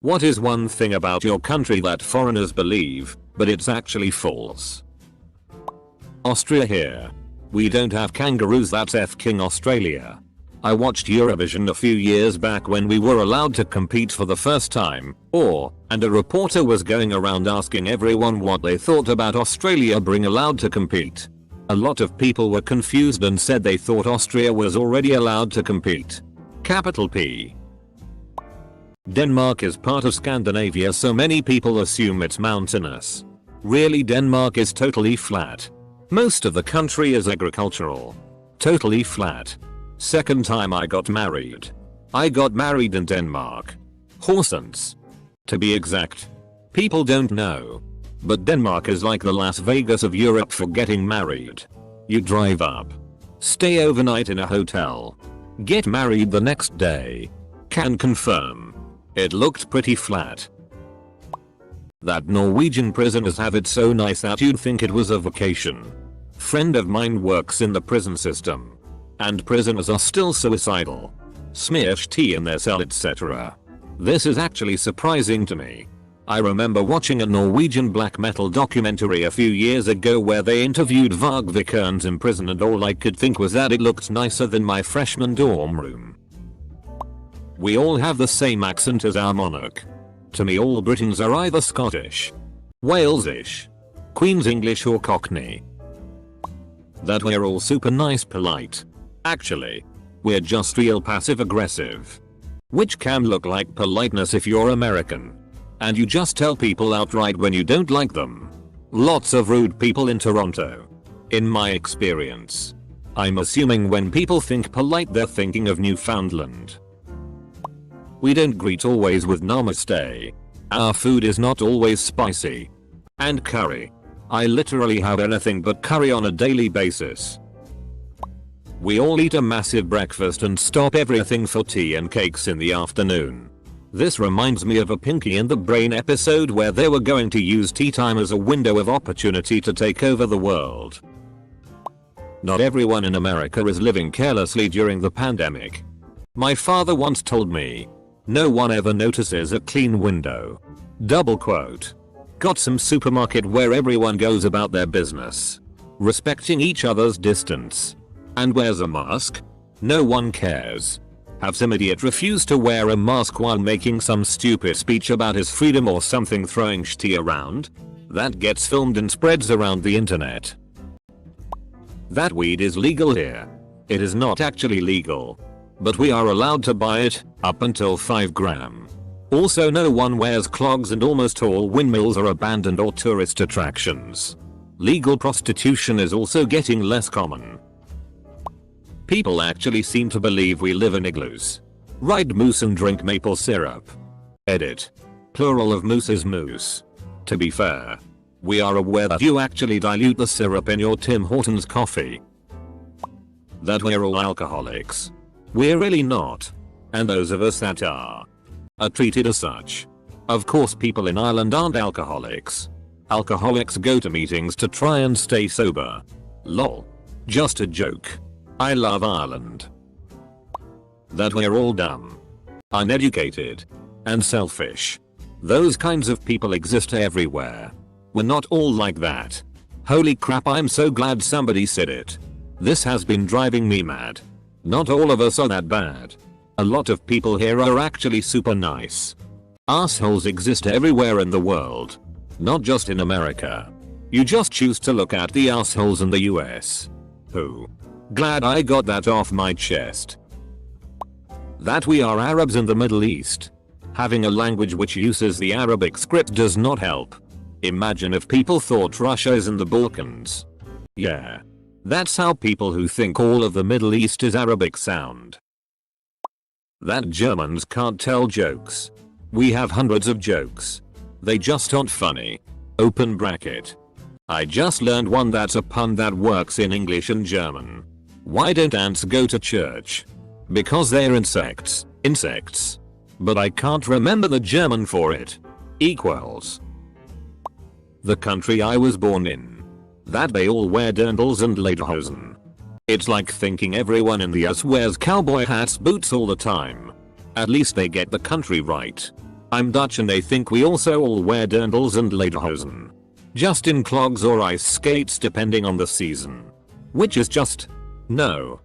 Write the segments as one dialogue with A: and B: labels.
A: What is one thing about your country that foreigners believe, but it's actually false? Austria here. We don't have kangaroos, that's F-King Australia. I watched Eurovision a few years back when we were allowed to compete for the first time, and a reporter was going around asking everyone what they thought about Australia being allowed to compete. A lot of people were confused and said they thought Austria was already allowed to compete. Capital P. Denmark is part of Scandinavia, so many people assume it's mountainous. Really, Denmark is totally flat. Most of the country is agricultural. Totally flat. Second time I got married. I got married in Denmark. Horsens. To be exact. People don't know. But Denmark is like the Las Vegas of Europe for getting married. You drive up. Stay overnight in a hotel. Get married the next day. Can confirm. It looked pretty flat. That Norwegian prisoners have it so nice that you'd think it was a vacation. Friend of mine works in the prison system. And prisoners are still suicidal. Smear tea in their cell, etc. This is actually surprising to me. I remember watching a Norwegian black metal documentary a few years ago where they interviewed Varg Vikernes in prison, and all I could think was that it looked nicer than my freshman dorm room. We all have the same accent as our monarch. To me, all Britons are either Scottish, Walesish, Queen's English or Cockney. That we're all super nice polite. Actually, we're just real passive aggressive. Which can look like politeness if you're American. And you just tell people outright when you don't like them. Lots of rude people in Toronto. In my experience. I'm assuming when people think polite they're thinking of Newfoundland. We don't greet always with namaste. Our food is not always spicy. And curry. I literally have anything but curry on a daily basis. We all eat a massive breakfast and stop everything for tea and cakes in the afternoon. This reminds me of a Pinky and the Brain episode where they were going to use tea time as a window of opportunity to take over the world. Not everyone in America is living carelessly during the pandemic. My father once told me, "No one ever notices a clean window." Double quote. Got some supermarket where everyone goes about their business, respecting each other's distance, and wears a mask. No one cares. Have some idiot refuse to wear a mask while making some stupid speech about his freedom or something, throwing shit around. That gets filmed and spreads around the internet. That weed is legal here. It is not actually legal. But we are allowed to buy it, up until 5 gram. Also, no one wears clogs and almost all windmills are abandoned or tourist attractions. Legal prostitution is also getting less common. People actually seem to believe we live in igloos. Ride moose and drink maple syrup. Edit. Plural of moose is moose. To be fair, we are aware that you actually dilute the syrup in your Tim Hortons coffee. That we're all alcoholics. We're really not. And those of us that are treated as such. Of course, people in Ireland aren't alcoholics. Alcoholics go to meetings to try and stay sober. Lol. Just a joke. I love Ireland. That we're all dumb, uneducated, and selfish. Those kinds of people exist everywhere. We're not all like that. Holy crap, I'm so glad somebody said it. This has been driving me mad. Not all of us are that bad. A lot of people here are actually super nice. Assholes exist everywhere in the world. Not just in America. You just choose to look at the assholes in the US. Who? Glad I got that off my chest. That we are Arabs in the Middle East. Having a language which uses the Arabic script does not help. Imagine if people thought Russia is in the Balkans. Yeah. That's how people who think all of the Middle East is Arabic sound. That Germans can't tell jokes. We have hundreds of jokes. They just aren't funny. Open bracket. I just learned one that's a pun that works in English and German. Why don't ants go to church? Because they're insects. Insects. But I can't remember the German for it. Equals. The country I was born in. That they all wear dirndls and lederhosen. It's like thinking everyone in the US wears cowboy hats, boots all the time. At least they get the country right. I'm Dutch and they think we also all wear dirndls and lederhosen. Just in clogs or ice skates depending on the season. Which is just no.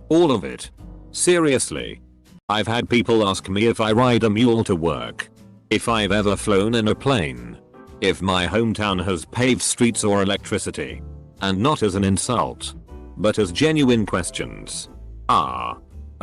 A: All of it. Seriously. I've had people ask me if I ride a mule to work. If I've ever flown in a plane. If my hometown has paved streets or electricity. And not as an insult. But as genuine questions. A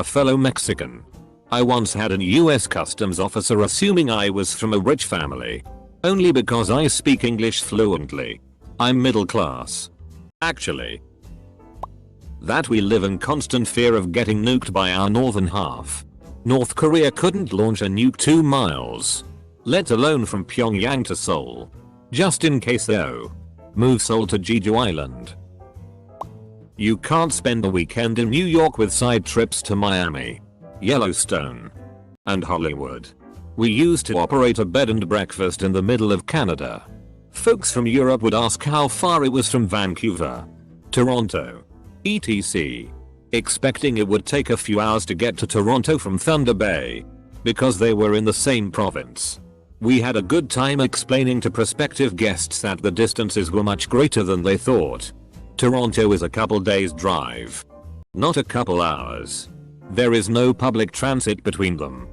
A: fellow Mexican. I once had an US customs officer assuming I was from a rich family. Only because I speak English fluently. I'm middle class. Actually. That we live in constant fear of getting nuked by our northern half. North Korea couldn't launch a nuke 2 miles. Let alone from Pyongyang to Seoul. Just in case though. Move Seoul to Jeju Island. You can't spend a weekend in New York with side trips to Miami, Yellowstone, and Hollywood. We used to operate a bed and breakfast in the middle of Canada. Folks from Europe would ask how far it was from Vancouver, Toronto, etc. Expecting it would take a few hours to get to Toronto from Thunder Bay, because they were in the same province. We had a good time explaining to prospective guests that the distances were much greater than they thought. Toronto is a couple days drive. Not a couple hours. There is no public transit between them.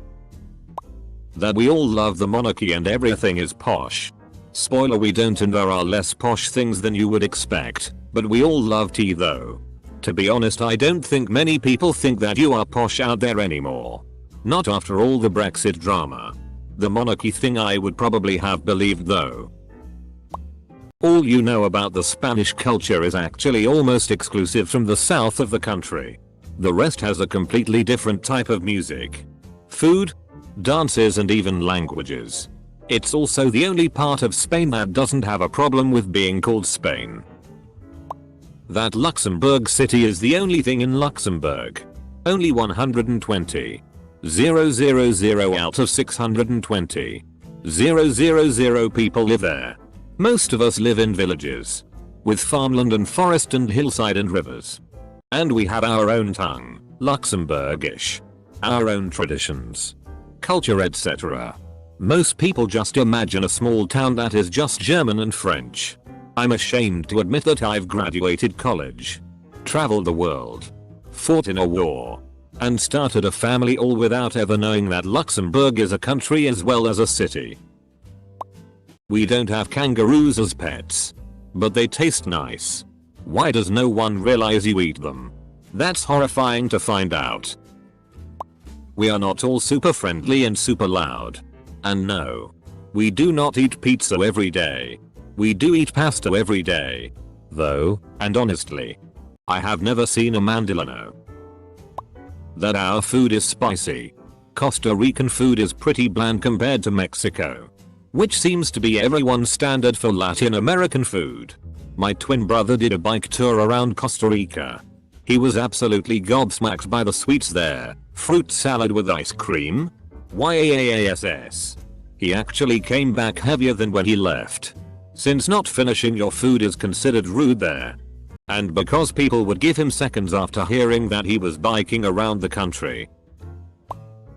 A: That we all love the monarchy and everything is posh. Spoiler, we don't, and there are less posh things than you would expect, but we all love tea though. To be honest, I don't think many people think that you are posh out there anymore. Not after all the Brexit drama. The monarchy thing I would probably have believed though. All you know about the Spanish culture is actually almost exclusive from the south of the country. The rest has a completely different type of music, food, dances and even languages. It's also the only part of Spain that doesn't have a problem with being called Spain. That Luxembourg City is the only thing in Luxembourg. Only 120. 000 out of 620. 000 people live there. Most of us live in villages. With farmland and forest and hillside and rivers. And we have our own tongue, Luxembourgish. Our own traditions. Culture, etc. Most people just imagine a small town that is just German and French. I'm ashamed to admit that I've graduated college. Traveled the world. Fought in a war. And started a family all without ever knowing that Luxembourg is a country as well as a city. We don't have kangaroos as pets. But they taste nice. Why does no one realize you eat them? That's horrifying to find out. We are not all super friendly and super loud. And no. We do not eat pizza every day. We do eat pasta every day. Though, and honestly, I have never seen a mandilano. That our food is spicy. Costa Rican food is pretty bland compared to Mexico. Which seems to be everyone's standard for Latin American food. My twin brother did a bike tour around Costa Rica. He was absolutely gobsmacked by the sweets there. Fruit salad with ice cream? YAASS. He actually came back heavier than when he left. Since not finishing your food is considered rude there. And because people would give him seconds after hearing that he was biking around the country.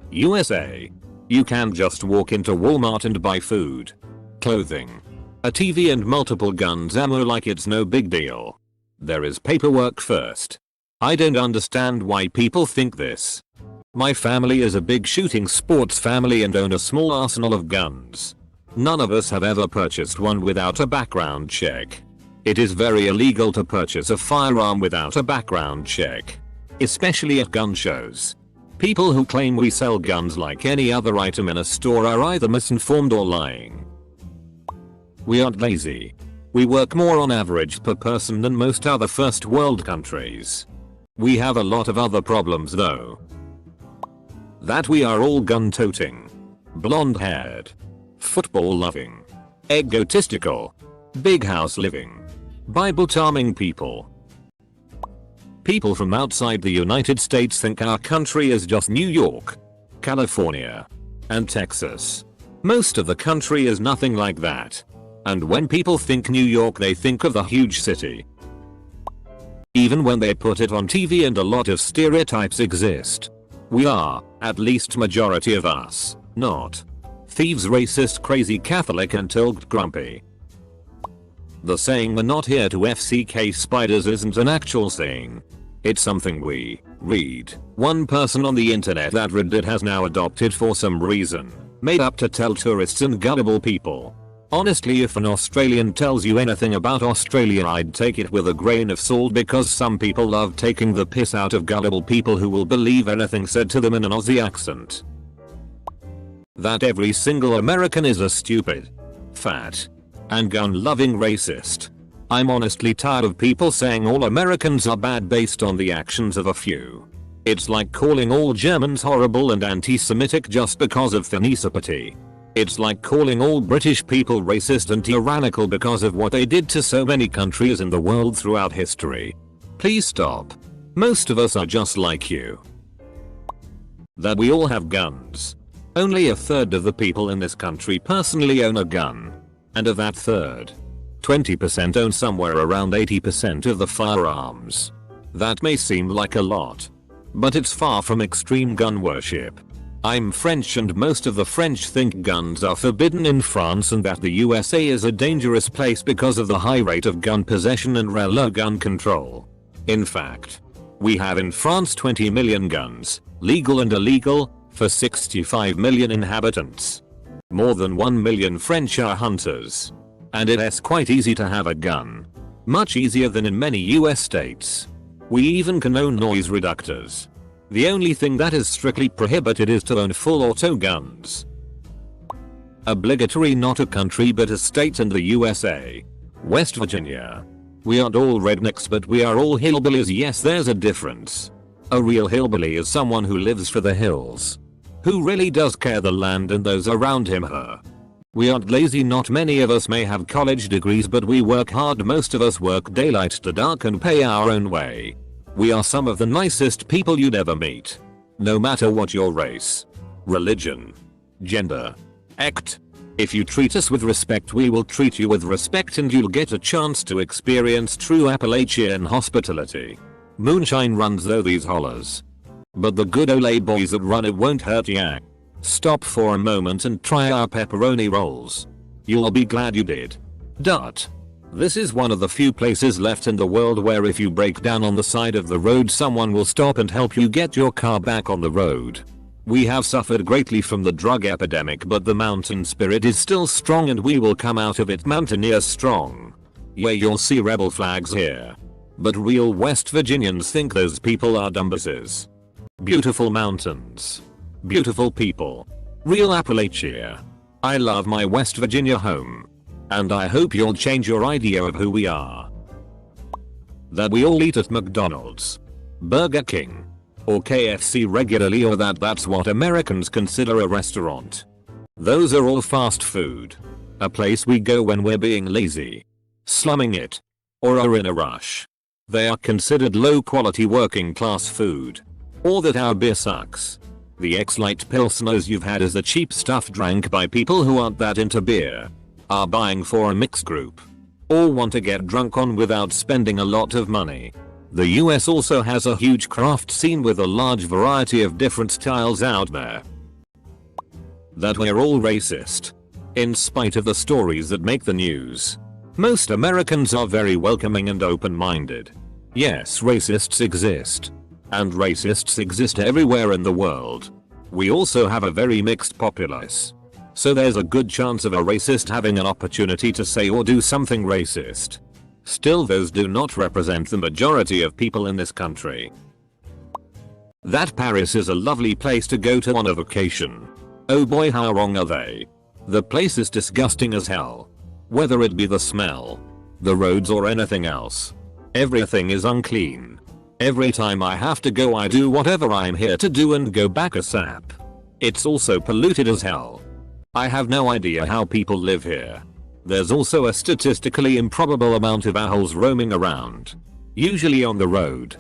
A: USA. You can't just walk into Walmart and buy food, clothing, a TV and multiple guns ammo like it's no big deal. There is paperwork first. I don't understand why people think this. My family is a big shooting sports family and own a small arsenal of guns. None of us have ever purchased one without a background check. It is very illegal to purchase a firearm without a background check. Especially at gun shows. People who claim we sell guns like any other item in a store are either misinformed or lying. We aren't lazy. We work more on average per person than most other first world countries. We have a lot of other problems though. That we are all gun-toting, blonde-haired, football-loving, egotistical, big-house-living, Bible-charming people. People from outside the United States think our country is just New York, California, and Texas. Most of the country is nothing like that. And when people think New York, they think of the huge city. Even when they put it on TV and a lot of stereotypes exist. We are, at least majority of us, Not. Thieves, racist, crazy Catholic and tilted grumpy. The saying "we're not here to FCK spiders" isn't an actual saying. It's something we read. One person on the internet that Reddit has now adopted for some reason, made up to tell tourists and gullible people. Honestly, if an Australian tells you anything about Australia, I'd take it with a grain of salt, because some people love taking the piss out of gullible people who will believe anything said to them in an Aussie accent. That every single American is a stupid, fat, and gun-loving racist. I'm honestly tired of people saying all Americans are bad based on the actions of a few. It's like calling all Germans horrible and anti-Semitic just because of ethnicity. It's like calling all British people racist and tyrannical because of what they did to so many countries in the world throughout history. Please stop. Most of us are just like you. That we all have guns. Only a third of the people in this country personally own a gun. And of that third, 20% own somewhere around 80% of the firearms. That may seem like a lot, but it's far from extreme gun worship. I'm French, and most of the French think guns are forbidden in France and that the USA is a dangerous place because of the high rate of gun possession and low gun control. In fact, we have in France 20 million guns, legal and illegal, for 65 million inhabitants. More than 1 million French are hunters. And it's quite easy to have a gun. Much easier than in many US states. We even can own noise reductors. The only thing that is strictly prohibited is to own full auto guns. Obligatory, not a country but a state in the USA. West Virginia. We aren't all rednecks, but we are all hillbillies. Yes, there's a difference. A real hillbilly is someone who lives for the hills. Who really does care the land and those around him her. We aren't lazy. Not many of us may have college degrees, but we work hard. Most of us work daylight to dark and pay our own way. We are some of the nicest people you'd ever meet. No matter what your race, religion, gender, act. If you treat us with respect, we will treat you with respect, and you'll get a chance to experience true Appalachian hospitality. Moonshine runs though these hollers. But the good ole boys that run it won't hurt ya. Stop for a moment and try our pepperoni rolls. You'll be glad you did. This is one of the few places left in the world where if you break down on the side of the road, someone will stop and help you get your car back on the road. We have suffered greatly from the drug epidemic, but the mountain spirit is still strong and we will come out of it mountaineer strong. Yeah, you'll see rebel flags here. But real West Virginians think those people are dumbasses. Beautiful mountains. Beautiful people. Real Appalachia. I love my West Virginia home. And I hope you'll change your idea of who we are. That we all eat at McDonald's, Burger King, or KFC regularly, or that's what Americans consider a restaurant. Those are all fast food. A place we go when we're being lazy, slumming it, or are in a rush. They are considered low quality working class food. Or that our beer sucks. The X-Light Pilsners you've had is the cheap stuff drank by people who aren't that into beer, are buying for a mixed group, or want to get drunk on without spending a lot of money. The US also has a huge craft scene with a large variety of different styles out there. That we're all racist. In spite of the stories that make the news, most Americans are very welcoming and open-minded. Yes, racists exist. And racists exist everywhere in the world. We also have a very mixed populace. So there's a good chance of a racist having an opportunity to say or do something racist. Still, those do not represent the majority of people in this country. That Paris is a lovely place to go to on a vacation. Oh boy, how wrong are they? The place is disgusting as hell. Whether it be the smell, the roads, or anything else. Everything is unclean. Every time I have to go, I do whatever I'm here to do and go back ASAP. It's also polluted as hell. I have no idea how people live here. There's also a statistically improbable amount of owls roaming around. Usually on the road.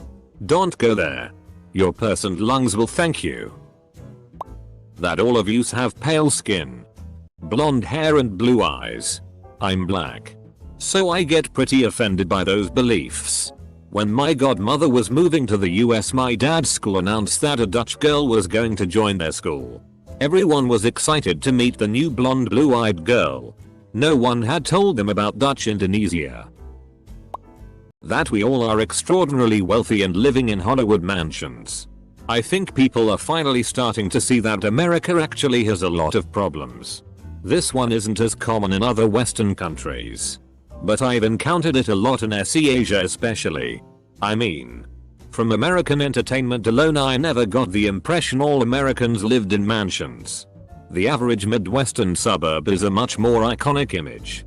A: Don't go there. Your person's lungs will thank you. That all of yous have pale skin, blonde hair and blue eyes. I'm black. So I get pretty offended by those beliefs. When my godmother was moving to the US, my dad's school announced that a Dutch girl was going to join their school. Everyone was excited to meet the new blonde blue-eyed girl. No one had told them about Dutch Indonesia. That we all are extraordinarily wealthy and living in Hollywood mansions. I think people are finally starting to see that America actually has a lot of problems. This one isn't as common in other Western countries. But I've encountered it a lot in SE Asia especially. I mean, from American entertainment alone I never got the impression all Americans lived in mansions. The average Midwestern suburb is a much more iconic image.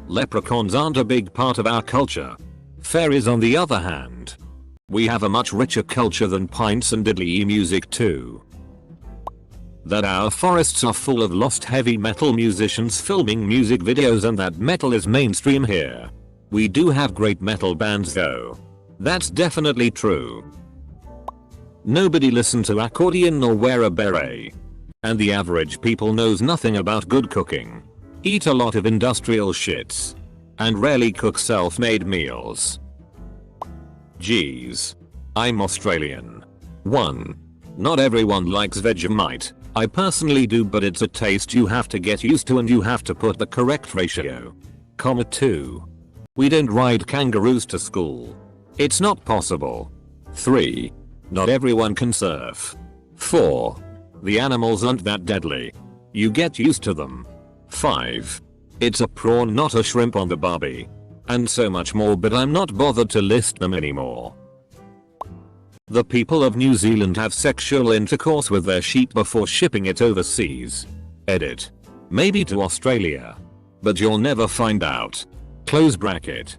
A: Leprechauns aren't a big part of our culture. Fairies on the other hand. We have a much richer culture than pints and diddly music too. That our forests are full of lost heavy metal musicians filming music videos and that metal is mainstream here. We do have great metal bands though. That's definitely true. Nobody listens to accordion nor wear a beret. And the average people knows nothing about good cooking. Eat a lot of industrial shits. And rarely cook self-made meals. Geez. I'm Australian. 1. Not everyone likes Vegemite. I personally do, but it's a taste you have to get used to and you have to put the correct ratio. 2. We don't ride kangaroos to school. It's not possible. 3. Not everyone can surf. 4. The animals aren't that deadly. You get used to them. 5. It's a prawn not a shrimp on the barbie. And so much more, but I'm not bothered to list them anymore. The people of New Zealand have sexual intercourse with their sheep before shipping it overseas. Edit. Maybe to Australia. But you'll never find out. Close bracket.